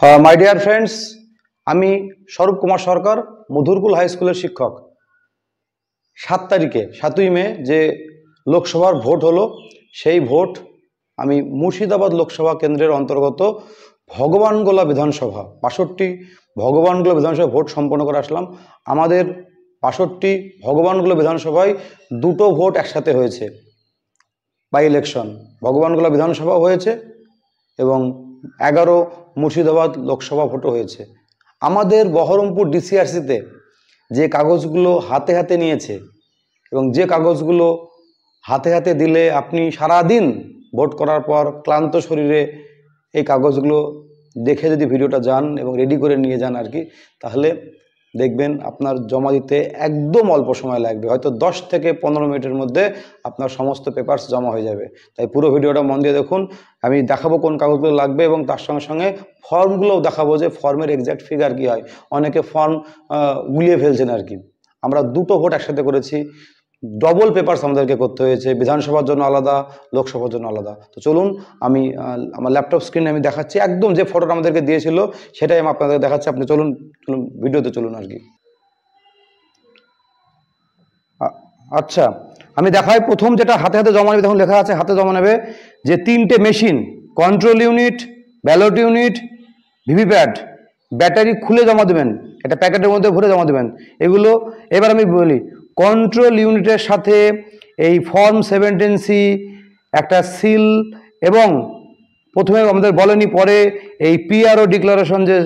My dear friends, আমি স্বরূপ কুমার সরকার, Madhurkul high স্কুলের শিক্ষক। 7 তারিখে 7ই মে যে লোকসভার ভোট হলো, সেই ভোট আমি মুর্শিদাবাদ লোকসভা কেন্দ্রের অন্তর্গত ভগবানগোলা বিধানসভা 62 ভগবানগোলা বিধানসভা ভোট সম্পন্ন করে আসলাম। আমাদের 62 ভগবানগোলা বিধানসভায় দুটো ভোট একসাথে হয়েছে, বাই ইলেকশন। ভগবানগোলা বিধানসভা হয়েছে এবং 11 মুর্শিদাবাদ লোকসভা ভোটও হয়েছে। আমাদের বহরমপুর ডিসিআরসিতে যে কাগজগুলো হাতে হাতে নিয়েছে এবং যে কাগজগুলো হাতে হাতে দিলে আপনি সারাদিন ভোট করার পর ক্লান্ত শরীরে এই কাগজগুলো দেখে যদি ভিডিওটা যান এবং রেডি করে নিয়ে যান আর কি, তাহলে দেখবেন আপনার জমা দিতে একদম অল্প সময় লাগবে, হয়তো 10 থেকে 15 মিনিটের মধ্যে আপনার সমস্ত পেপারস জমা হয়ে যাবে। তাই পুরো ভিডিওটা মন দিয়ে দেখুন। আমি দেখাবো কোন কাগজগুলো লাগবে এবং তার সঙ্গে সঙ্গে ফর্মগুলোও দেখাবো যে ফর্মের এক্স্যাক্ট ফিগার কী হয়। অনেকে ফর্ম গুলিয়ে ফেলছেন আর কি। আমরা দুটো ভোট একসাথে করেছি, ডবল পেপারস আমাদেরকে করতে হয়েছে, বিধানসভার জন্য আলাদা, লোকসভার জন্য আলাদা। তো চলুন, আমি আমার ল্যাপটপ স্ক্রিনে আমি দেখাচ্ছি একদম যে ফটোটা আমাদেরকে দিয়েছিল সেটাই আমি আপনাদের দেখাচ্ছি। আপনি চলুন ভিডিওতে চলুন আর কি। আচ্ছা, আমি দেখাই প্রথম যেটা হাতে হাতে জমা নেবে, দেখুন লেখা আছে হাতে জমা নেবে যে 3টে machine, control unit, ballot unit, VVPAT, battery খুলে জমা দেবেন, এটা প্যাকেটের মধ্যে ভরে জমা দেবেন এগুলো। এবার আমি বলি, কন্ট্রোল ইউনিটের সাথে এই ফর্ম 17C, একটা সিল, এবং প্রথমে আমাদের বলেনি, পরে এই পিআরও ডিক্লারেশন যে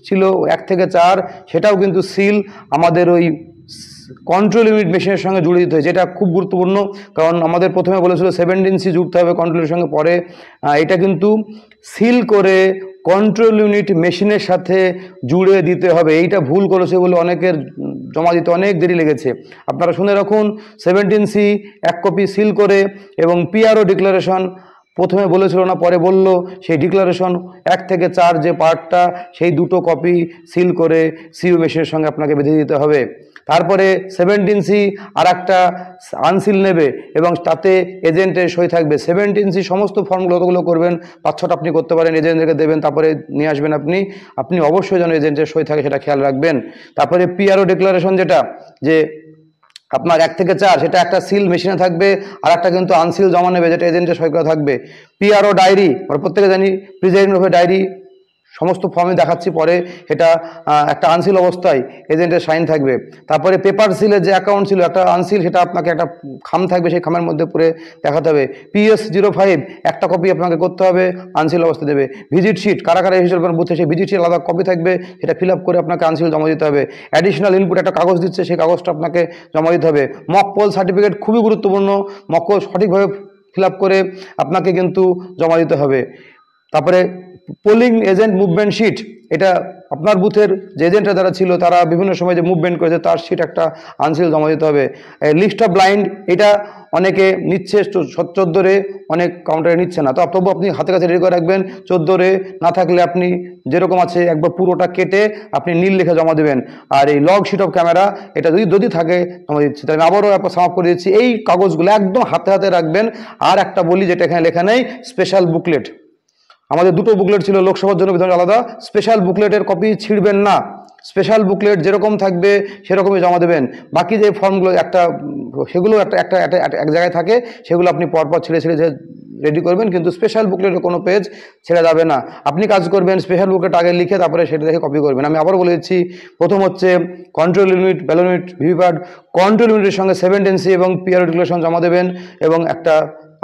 ছিল 1 থেকে 4, সেটাও কিন্তু সিল আমাদের ওই কন্ট্রোল ইউনিট মেশিনের সঙ্গে জুড়ে দিতে হয়েছে। এটা খুব গুরুত্বপূর্ণ, কারণ আমাদের প্রথমে বলেছিল 17C জুড়তে হবে কন্ট্রোলের সঙ্গে, পরে এটা কিন্তু সিল করে কন্ট্রোল ইউনিট মেশিনের সাথে জুড়ে দিতে হবে। এইটা ভুল করেছে বলে অনেকের জমা দিতে অনেক দেরি লেগেছে। আপনারা শুনে রাখুন, 17C 1 কপি সিল করে, এবং পিআরও ডিক্লারেশন প্রথমে বলেছিল না, পরে বলল, সেই ডিক্লারেশন 1 থেকে 4 যে পার্টটা, সেই 2টো কপি সিল করে সিইও মেশিনের সঙ্গে আপনাকে বেঁধে দিতে হবে। তারপরে 17C আর একটা আনসিল নেবে এবং তাতে এজেন্টের সই থাকবে। 17C সমস্ত ফর্মগুলো যতগুলো করবেন 5-6টা আপনি করতে পারেন, এজেন্টকে দেবেন, তারপরে নিয়ে আসবেন। আপনি অবশ্যই যেন এজেন্টের সই থাকে সেটা খেয়াল রাখবেন। তারপরে পিআরও ডিক্লারেশন যেটা, যে আপনার 1 থেকে 4, সেটা একটা সিল মেশিনে থাকবে আর একটা কিন্তু আনসিল জমা নেবে, যেটা এজেন্টের সই করা থাকবে। পিআরও ডায়েরি, আমরা প্রত্যেকে জানি প্রিজাইডিং অফিসার ডায়েরি, সমস্ত ফর্মে দেখাচ্ছি পরে, এটা একটা আনসিল অবস্থায় এজেন্টের সাইন থাকবে। তারপরে পেপার সিলের যে অ্যাকাউন্ট ছিল, একটা আনসিল, সেটা আপনাকে একটা খাম থাকবে, সেই খামের মধ্যে পুরে দেখাতে হবে। PS05 একটা কপি আপনাকে করতে হবে, আনসিল অবস্থা দেবে। ভিজিট শিট, কারা কারা হিসেবে বুথে, সেই ভিজিট শিট আলাদা কপি থাকবে, সেটা ফিল আপ করে আপনাকে আনসিল জমা দিতে হবে। অ্যাডিশনাল ইনপুট একটা কাগজ দিচ্ছে, সেই কাগজটা আপনাকে জমা দিতে হবে। মক পোল সার্টিফিকেট খুবই গুরুত্বপূর্ণ, মক পোল সঠিকভাবে ফিল আপ করে আপনাকে কিন্তু জমা দিতে হবে। তারপরে পোলিং এজেন্ট মুভমেন্ট শিট, এটা আপনার বুথের যে এজেন্টরা যারা ছিল, তারা বিভিন্ন সময় যে মুভমেন্ট করেছে তার শিট একটা আনসিল জমা দিতে হবে। লিস্ট অফ ব্লাইন্ড, এটা অনেকে নিচ্ছে 14 অনেক কাউন্টারে নিচ্ছে না, তো তবু আপনি হাতে কাছে রেডি করে রাখবেন। 14 না থাকলে আপনি যেরকম আছে একবার পুরোটা কেটে আপনি নীল লিখে জমা দেবেন। আর এই লগ শিট অফ ক্যামেরা, এটা যদি থাকে জমা দিচ্ছি। তাহলে আবারও সামাপ করে দিচ্ছি, এই কাগজগুলো একদম হাতে হাতে রাখবেন। আর একটা বলি, যেটা এখানে লেখা নেই, স্পেশাল বুকলেট। আমাদের 2টো বুকলেট ছিল, লোকসভার জন্য বিধানসভা আলাদা। স্পেশাল বুকলেটের কপি ছিঁড়বেন না, স্পেশাল বুকলেট যেরকম থাকবে সেরকমই জমা দেবেন। বাকি যে ফর্মগুলো সেগুলো এক জায়গায় থাকে, সেগুলো আপনি পরপর ছিঁড়ে রেডি করবেন, কিন্তু স্পেশাল বুকলেটের কোনো পেজ ছেড়ে যাবে না। আপনি কাজ করবেন, স্পেশাল বুকলেট আগে লিখে তারপরে সেটা দেখে কপি করবেন। আমি আবার বলে দিচ্ছি, প্রথম হচ্ছে control unit, ballot unit, VVPAT. Control ইউনিটের সঙ্গে 17C এবং পিআরও ডিক্লারেশন জমা দেবেন এবং একটা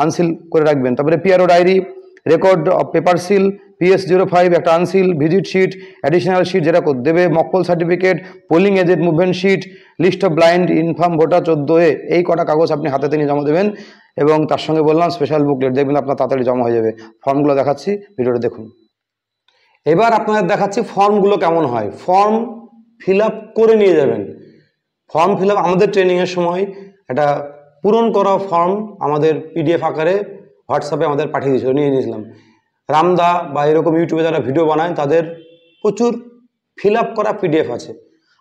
আনসিল করে রাখবেন। তারপরে PRO diary, record of paper seal, PS05 একটা unseal, visit sheet, additional sheet যেটা দেবে, mock poll certificate, polling agent movement sheet, list of blind, infirm voter 14A, এই কটা কাগজ আপনি হাতে নিয়ে জমা দেবেন। এবং তার সঙ্গে বললাম স্পেশাল বুকলেট, দেখবেন আপনার তাড়াতাড়ি জমা হয়ে যাবে। ফর্মগুলো দেখাচ্ছি, ভিডিওটা দেখুন। এবার আপনাদের দেখাচ্ছি ফর্মগুলো কেমন হয়। ফর্ম ফিল আপ করে নিয়ে যাবেন। ফর্ম ফিল আপ আমাদের ট্রেনিংয়ের সময় একটা পূরণ করা ফর্ম আমাদের PDF আকারে হোয়াটসঅ্যাপে আমাদের পাঠিয়ে দিয়েছিল, নিয়ে নিয়েছিলাম। রামদা বা এরকম ইউটিউবে যারা ভিডিও বানায়, তাদের প্রচুর ফিল আপ করা PDF আছে।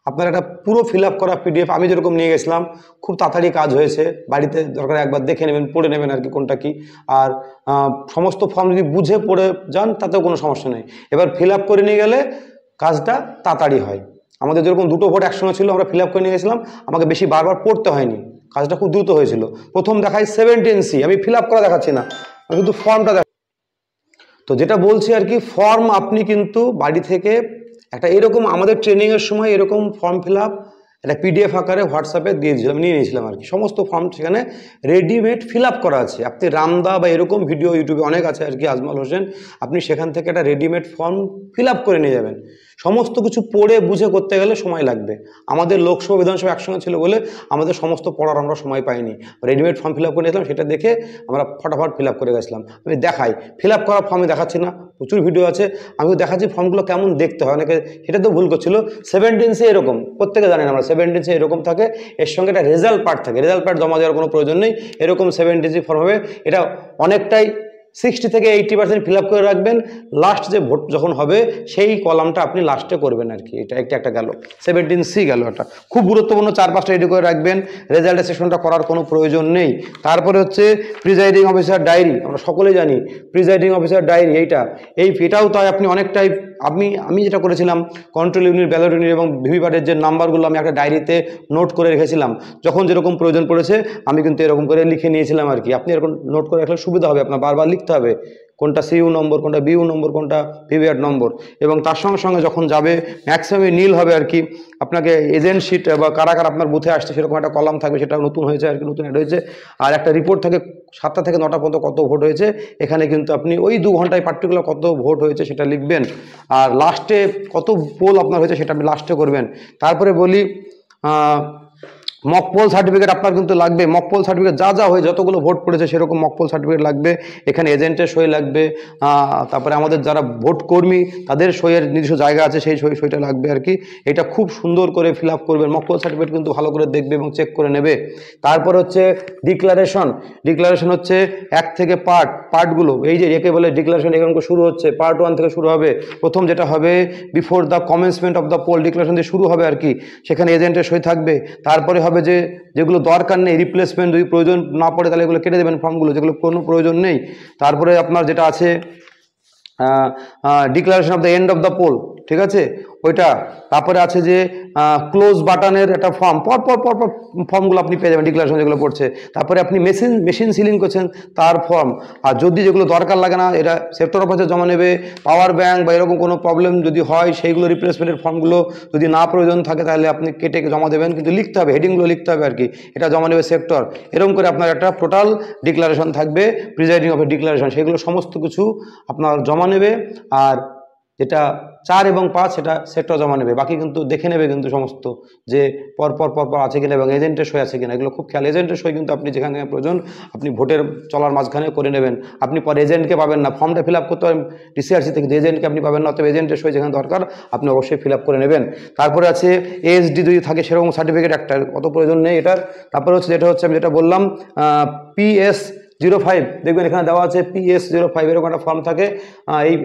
আপনার একটা পুরো ফিল আপ করা পিডিএফ আমি যেরকম নিয়ে গেছিলাম, খুব তাড়াতাড়ি কাজ হয়েছে। বাড়িতে দরকার একবার দেখে নেবেন, পড়ে নেবেন আর কি কোনটা কি। আর সমস্ত ফর্ম যদি বুঝে পড়ে যান তাতেও কোনো সমস্যা নেই। এবার ফিল আপ করে নিয়ে গেলে কাজটা তাড়াতাড়ি হয়। আমাদের যেরকম দুটো ভোট একসঙ্গে ছিল, আমরা ফিল আপ করে নিয়ে গেছিলাম, আমাকে বেশি বারবার পড়তে হয়নি, কাজটা খুব দ্রুত হয়েছিল। প্রথম দেখাই 17C, আমি ফিল আপ করা দেখাচ্ছি না, আমি কিন্তু ফর্মটা দেখ। তো যেটা বলছি আর কি, ফর্ম আপনি কিন্তু বাড়ি থেকে একটা এরকম আমাদের ট্রেনিংয়ের সময় এরকম ফর্ম ফিল আপ একটা পিডিএফ আকারে হোয়াটসঅ্যাপে দিয়ে দিয়েছিলাম, নিয়ে নিয়েছিলাম আর কি। সমস্ত ফর্ম সেখানে রেডিমেড ফিল আপ করা আছে। আপনি রামদা বা এরকম ভিডিও ইউটিউবে অনেক আছে আর কি, আজমল হোসেন, আপনি সেখান থেকে একটা রেডিমেড ফর্ম ফিল আপ করে নিয়ে যাবেন। সমস্ত কিছু পড়ে বুঝে করতে গেলে সময় লাগবে। আমাদের লোকসভা বিধানসভা একসঙ্গে ছিল বলে আমাদের সমস্ত পড়ার আমরা সময় পাইনি। রেডিমেড ফর্ম ফিল আপ করে গেছিলাম, সেটা দেখে আমরা ফটাফট ফিল আপ করে গেছিলাম। আমি দেখাই ফিল আপ করা ফর্মে দেখাচ্ছি না, প্রচুর ভিডিও আছে, আমি দেখাচ্ছি ফর্মগুলো কেমন দেখতে হয়। অনেকে সেটা তো ভুল করছিল। 17C এরকম, প্রত্যেকে জানেন আমরা 17C এরকম থাকে, এর সঙ্গে একটা রেজাল্ট পার্ট থাকে, রেজাল্ট পার্ট জমা দেওয়ার কোনো প্রয়োজন নেই। এরকম 17C ফর্ম হবে। এটা অনেকটাই 60 থেকে 80% ফিল আপ করে রাখবেন। লাস্ট যে ভোট যখন হবে সেই কলামটা আপনি লাস্টে করবেন আর কি। এটা একটা গেল, 17C গেল। এটা খুব গুরুত্বপূর্ণ, 4-5টা রেডি করে রাখবেন। রেজাল্টের সেশনটা করার কোনো প্রয়োজন নেই। তারপরে হচ্ছে প্রিজাইডিং অফিসার ডায়েরি, আমরা সকলেই জানি প্রিজাইডিং অফিসার ডায়েরি। এটাও তাই আপনি অনেকটাই, আমি যেটা করেছিলাম, কন্ট্রোল ইউনিট, ব্যালট ইউনিট এবং ভিভিপ্যাটের যে নাম্বারগুলো আমি একটা ডায়েরিতে নোট করে রেখেছিলাম। যখন যেরকম প্রয়োজন পড়েছে আমি কিন্তু এরকম করে লিখে নিয়েছিলাম আর কি। আপনি এরকম নোট করে রাখলে সুবিধা হবে, আপনার বারবার লিখতে হবে কোনটা সিইউ নম্বর, কোনটা বিইউ নম্বর, কোনটা ভিভিপ্যাট নম্বর। এবং তার সঙ্গে সঙ্গে যখন যাবে ম্যাক্সিমামই নীল হবে আর কি। আপনাকে এজেন্ট শিট বা কারা কারা আপনার বুথে আসছে সেরকম একটা কলাম থাকবে, সেটা নতুন হয়েছে আর কি, নতুন অ্যাড হয়েছে। আর একটা রিপোর্ট থাকে 7টা থেকে 9টা পর্যন্ত কত ভোট হয়েছে। এখানে কিন্তু আপনি ওই 2 ঘন্টায় পার্টিকুলার কত ভোট হয়েছে সেটা লিখবেন। আর লাস্টে কত পোল আপনার হয়েছে সেটা আপনি লাস্টে করবেন। তারপরে বলি মক পোল সার্টিফিকেট আপনার কিন্তু লাগবে। মক পোল সার্টিফিকেট যা হয়ে যতগুলো ভোট পড়েছে সেরকম মক পোল সার্টিফিকেট লাগবে। এখানে এজেন্টের সই লাগবে, তারপরে আমাদের যারা ভোট কর্মী তাদের সইয়ের নিজস্ব জায়গা আছে, সেই সইটা লাগবে আর কি। এটা খুব সুন্দর করে ফিল আপ করবেন। মক পোল সার্টিফিকেট কিন্তু ভালো করে দেখবে এবং চেক করে নেবে। তারপর হচ্ছে ডিক্লারেশন হচ্ছে 1 থেকে পার্টগুলো, এই যে একে বলে ডিক্লারেশন, এখানে শুরু হচ্ছে পার্ট 1 থেকে শুরু হবে। প্রথম যেটা হবে before the commencement of the poll, declaration দিয়ে শুরু হবে আর কি। সেখানে এজেন্টের সই থাকবে। তারপরে হবে যেগুলো দরকার নেই, রিপ্লেসমেন্ট, যদি প্রয়োজন না পড়ে তাহলে এগুলো কেটে দেবেন ফর্মগুলো, যেগুলো কোনো প্রয়োজন নেই। তারপরে আপনার যেটা আছে declaration of the end of the poll, ঠিক আছে ওইটা। তারপরে আছে যে ক্লোজ বাটনের একটা ফর্ম, পর ফর্মগুলো আপনি পেয়ে যাবেন, ডিক্লারেশন যেগুলো পড়ছে। তারপরে আপনি মেশিন সিলিং করছেন তার ফর্ম। আর যদি যেগুলো দরকার লাগে না, এটা সেক্টর অফিসে জমা নেবে। পাওয়ার ব্যাংক বা এরকম কোনো প্রবলেম যদি হয় সেইগুলো রিপ্লেসমেন্টের ফর্মগুলো যদি না প্রয়োজন থাকে তাহলে আপনি কেটে জমা দেবেন, কিন্তু লিখতে হবে, হেডিংগুলো লিখতে হবে আর কি। এটা জমা নেবে সেক্টর। এরকম করে আপনার একটা টোটাল ডিক্লারেশন থাকবে, প্রিজাইডিং অফ ডিক্লারেশন, সেগুলো সমস্ত কিছু আপনার জমা নেবে। আর যেটা 4 এবং 5 সেটা সেক্টর জমা নেবে, বাকি কিন্তু দেখে নেবে কিন্তু সমস্ত, যে পর আছে কিনা এবং এজেন্টের সই আছে কিনা, এগুলো খুব খেয়াল। এজেন্টের সই কিন্তু আপনি যেখানে প্রয়োজন আপনি ভোটের চলার মাঝখানে করে নেবেন। আপনি পরে এজেন্টকে পাবেন না, ফর্মটা ফিল আপ করতে পারেন ডিসিআরসি থেকে, এজেন্টকে আপনি পাবেন না, অথবা এজেন্টের সই যেখানে দরকার আপনি অবশ্যই ফিল আপ করে নেবেন। তারপরে আছে এএসডি যদি থাকে সেরকম সার্টিফিকেট একটা, অত প্রয়োজন নেই এটার। তারপরে হচ্ছে আমি যেটা বললাম PS05, দেখবেন এখানে দেওয়া আছে PS05, এরকম একটা ফর্ম থাকে।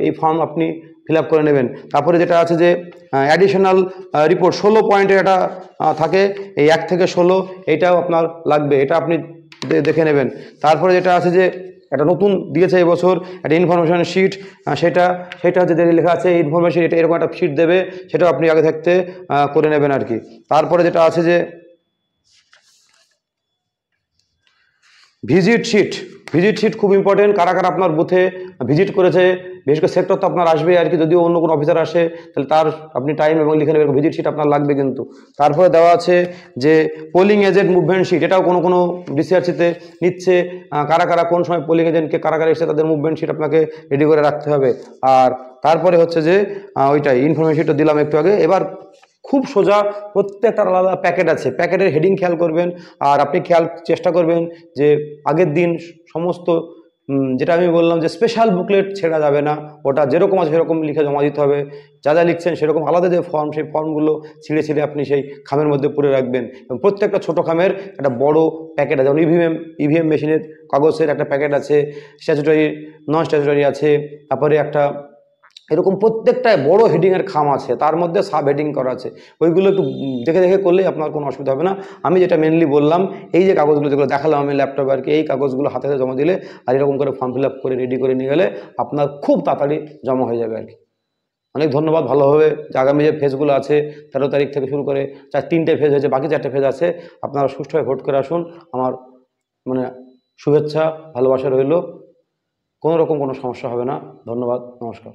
এই ফর্ম আপনি ফিল আপ করে নেবেন। তারপরে যেটা আছে যে অ্যাডিশনাল রিপোর্ট 16 পয়েন্টের এটা থাকে, এই 1 থেকে 16 এইটাও আপনার লাগবে, এটা আপনি দেখে নেবেন। তারপরে যেটা আছে যে একটা নতুন দিয়েছে এবছর একটা ইনফরমেশন শিট, সেটা হচ্ছে যে লেখা আছে ইনফরমেশন, এটা এরকম একটা শিট দেবে, সেটাও আপনি আগে থাকতে করে নেবেন আর কি। তারপরে যেটা আছে যে ভিজিট শিট খুব ইম্পর্টেন্ট। কারা আপনার বুথে ভিজিট করেছে, বিশেষ করে সেক্টর তো আপনার আসবে আর কি, যদিও অন্য কোনো অফিসার আসে তাহলে তার আপনি টাইম এবং লিখে নেবেন, ভিজিট শিট আপনার লাগবে কিন্তু। তারপরে দেওয়া আছে যে পোলিং এজেন্ট মুভমেন্ট শিট, এটাও কোনো ডিসিআরসিতে নিচ্ছে, কারা কোন সময় পোলিং এজেন্টকে কারা এসে তাদের মুভমেন্ট শিট আপনাকে রেডি করে রাখতে হবে। আর তারপরে হচ্ছে যে ওইটাই ইনফরমেশন শিটটা দিলাম একটু আগে। এবার খুব সোজা, প্রত্যেকটার আলাদা প্যাকেট আছে, প্যাকেটের হেডিং খেয়াল করবেন। আর আপনি চেষ্টা করবেন যে আগের দিন সমস্ত যেটা আমি বললাম যে স্পেশাল বুকলেট ছেড়া যাবে না, ওটা যেরকম আছে সেরকম লিখে জমা দিতে হবে। যা লিখছেন সেরকম আলাদা যে ফর্ম, সেই ফর্মগুলো ছিঁড়ে আপনি সেই খামের মধ্যে পুরে রাখবেন। এবং প্রত্যেকটা ছোটো খামের একটা বড় প্যাকেট আছে, যেমন ইভিএম মেশিনের কাগজের একটা প্যাকেট আছে, স্ট্যাচুটরি নন স্ট্যাচুটরি আছে, তারপরে একটা এরকম প্রত্যেকটায় বড় হেডিংয়ের খাম আছে, তার মধ্যে সাব হেডিং করা আছে, ওইগুলো একটু দেখে দেখে করলেই আপনার কোনো অসুবিধা হবে না। আমি যেটা মেনলি বললাম, এই যে কাগজগুলো যেগুলো দেখালাম আমি ল্যাপটপে আর কি, এই কাগজগুলো হাতে হাতে জমা দিলে আর এরকম করে ফর্ম ফিল আপ করে রেডি করে নিয়ে গেলে আপনার খুব তাড়াতাড়ি জমা হয়ে যাবে আর কি। অনেক ধন্যবাদ, ভালো হবে। যে আগামী যে ফেজগুলো আছে 13 তারিখ থেকে শুরু করে 3টে ফেজ হয়েছে, বাকি 4টে ফেজ আছে, আপনারা সুষ্ঠুভাবে ভোট করে আসুন। আমার মানে শুভেচ্ছা ভালোবাসা রইল, কোনো রকম কোনো সমস্যা হবে না। ধন্যবাদ, নমস্কার।